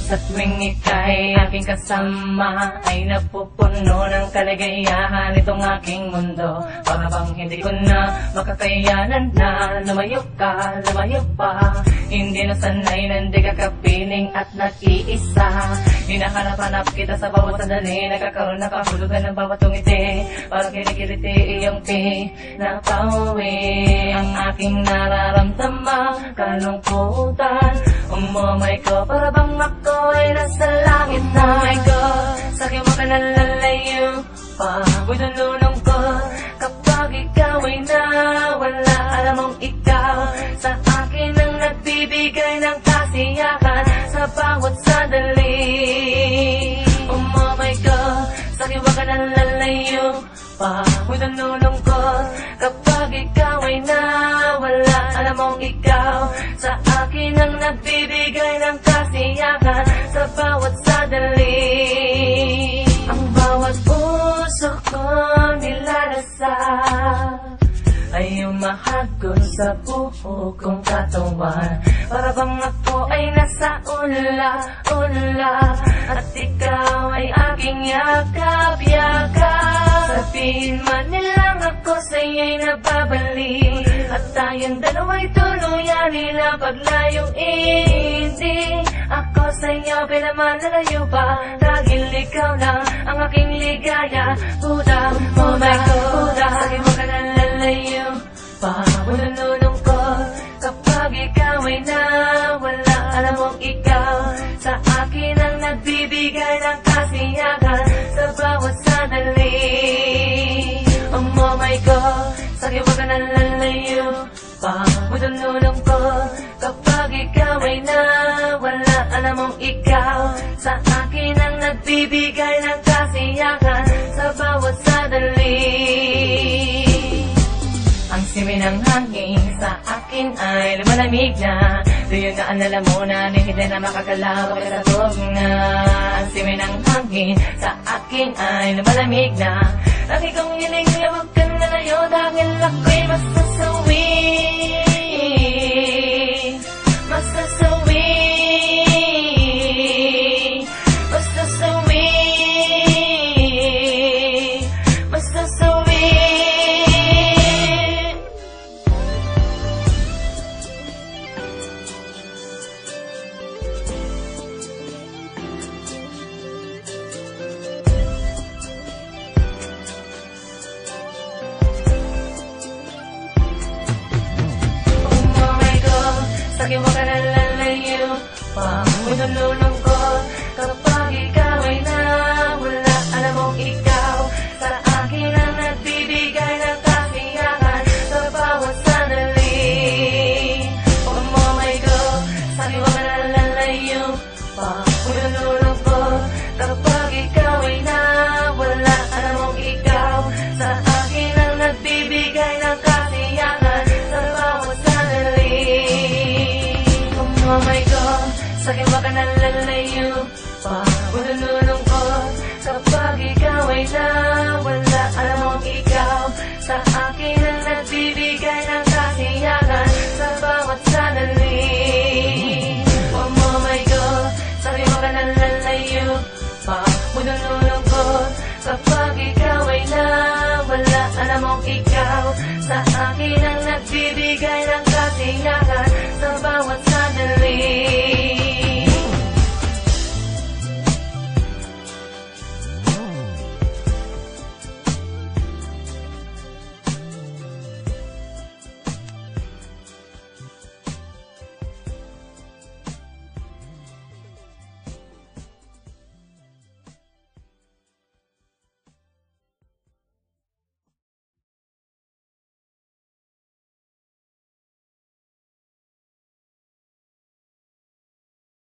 Sa tuwing ika'y aking kasama ay napupuno ng kaligayahan itong aking mundo. Para bang hindi ko na makakayanan na lumayo ka, lumayo pa. Hindi na sanay na hindi ka kapiling at nag-iisa. Hinahanap-hanap kita sa bawat sandali, nagkakaroon na kahulugan ng bawat tungiti. Para kinikiliti iyong pinapauwi ang aking nararamdaman, kalungkutan. Umamay ko para bang ako ay nasa langit na. Oh my God, sa'kin mo ka nalalayo pa. Ako'y nalulong ko kapag ikaw ay nawala. Alam mong ikaw sa akin ang nagbibigay ng kasiyahan sa bawat sandali. Oh my God, sa'kin mo ka nalalayo pa. Ako'y nalulong ko kapag ikaw ay nawala. Alam mong ikaw sa akin ang nagbibigay ng kasiyahan sa bawat sandali. Ang bawat puso ko nilalasal ay umahagod sa buo kong katawan. Para bang ako ay nasa ula-ula at ikaw ay aking yakap-yakap. Sabihin man nilang ako sa'yo'y nababalik at tayong dalawa'y tuluyan nila paglayong hindi. Ako sa'yo pinaman nalayo pa dahil ikaw lang ang aking ligaya. Buda, oh my God, buda, sa'kin mo ka nalalayo pa. Nalulong ko kapag ikaw ay nawala. Alam mong ikaw sa akin ang nagbibigay ng kasiyahan sa bawat sandali. Oh my God, sa'kin mo ka nalalayo pa. Nalulong ko kapag ikaw ay nawala. Alam mong ikaw sa akin ang nagbibigay ng kasiyahan sa bawat sandali. Ang simi ng hangin sa akin ay lumalamig na. Doon na anala mo na hindi na makagalaw ka sa tugna. Ang simi ng hangin sa akin ay lumalamig na. Lagi kong hiling na huwag ka nalayo dahil ako'y masasawi. Masasawi. Masasawi. Masasawi. Sa'kin mo ka nalalayo pa. Nalulong ko kapag ikaw ay nawala. Alam mong ikaw sa akin ang nagbibigay ng kasiyahan sa bawat sandali. Oh my God, sa'kin mo ka nalalayo pa. Nalulong ko kapag ikaw ay nawala. Alam mong ikaw sa akin ang nagbibigay ng kasiyahan sa bawat sandali. Oh my God, sa'kin ba ka nalalayo pa? Nalulong ko kapag ikaw ay nawala. Alam mong ikaw sa akin ang nagbibigay ng kasiyahan sa bawat sandali. Oh my God, sa'kin ba ka nalalayo pa? Nalulong ko kapag ikaw ay nawala. Alam mong ikaw sa akin ang nagbibigay ng kasiyahan sa bawat sandali.